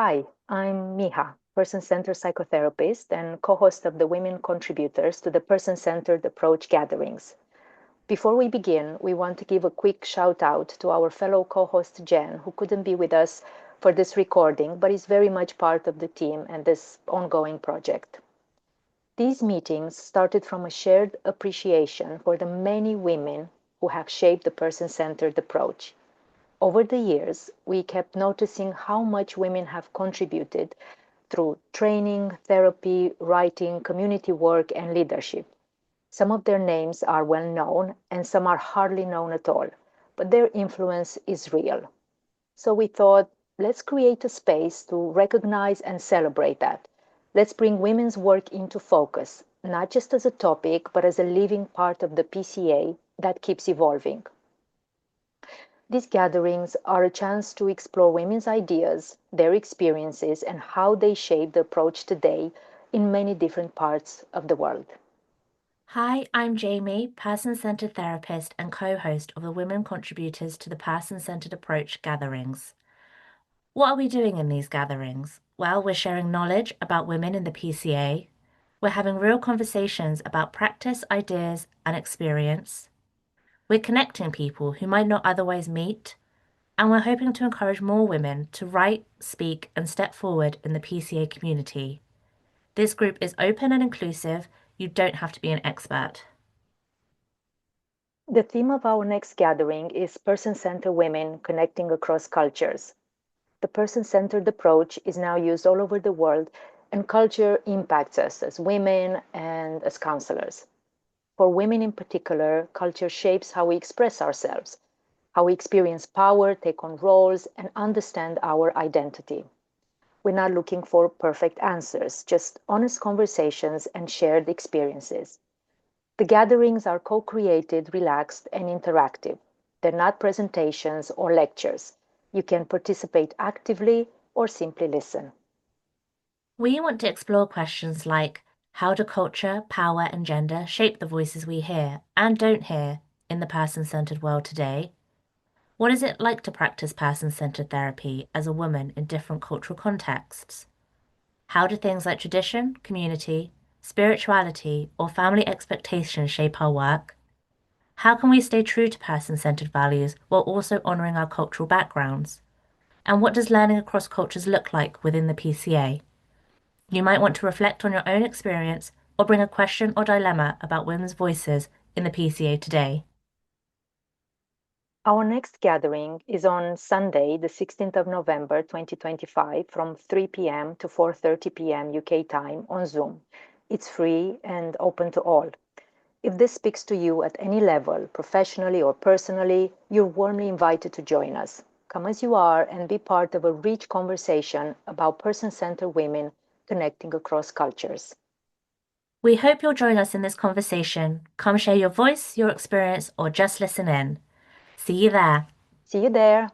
Hi, I'm Miha, person-centered psychotherapist and co-host of the Women Contributors to the Person-Centered Approach gatherings. Before we begin, we want to give a quick shout out to our fellow co-host Jen, who couldn't be with us for this recording, but is very much part of the team and this ongoing project. These meetings started from a shared appreciation for the many women who have shaped the person-centered approach. Over the years, we kept noticing how much women have contributed through training, therapy, writing, community work, and leadership. Some of their names are well known, and some are hardly known at all, but their influence is real. So we thought, let's create a space to recognize and celebrate that. Let's bring women's work into focus, not just as a topic, but as a living part of the PCA that keeps evolving. These gatherings are a chance to explore women's ideas, their experiences, and how they shape the approach today in many different parts of the world. Hi, I'm Jamie, person-centered therapist and co-host of the Women Contributors to the Person-Centered Approach gatherings. What are we doing in these gatherings? Well, we're sharing knowledge about women in the PCA. We're having real conversations about practice, ideas, and experience. We're connecting people who might not otherwise meet. And we're hoping to encourage more women to write, speak, and step forward in the PCA community. This group is open and inclusive. You don't have to be an expert. The theme of our next gathering is person-centered women connecting across cultures. The person-centered approach is now used all over the world, and culture impacts us as women and as counselors. For women in particular, culture shapes how we express ourselves, how we experience power, take on roles, and understand our identity. We're not looking for perfect answers, just honest conversations and shared experiences. The gatherings are co created, relaxed, and interactive. They're not presentations or lectures. You can participate actively or simply listen. We want to explore questions like how do culture, power, and gender shape the voices we hear and don't hear in the person-centered world today? What is it like to practice person-centered therapy as a woman in different cultural contexts? How do things like tradition, community, spirituality, or family expectations shape our work? How can we stay true to person-centered values while also honoring our cultural backgrounds? And what does learning across cultures look like within the PCA? You might want to reflect on your own experience or bring a question or dilemma about women's voices in the PCA today. Our next gathering is on Sunday, the 16th of November 2025, from 3 p.m. to 4:30 p.m. UK time on Zoom. It's free and open to all. If this speaks to you at any level, professionally or personally, you're warmly invited to join us. Come as you are and be part of a rich conversation about person-centered women connecting across cultures. We hope you'll join us in this conversation. Come share your voice, your experience, or just listen in. See you there. See you there.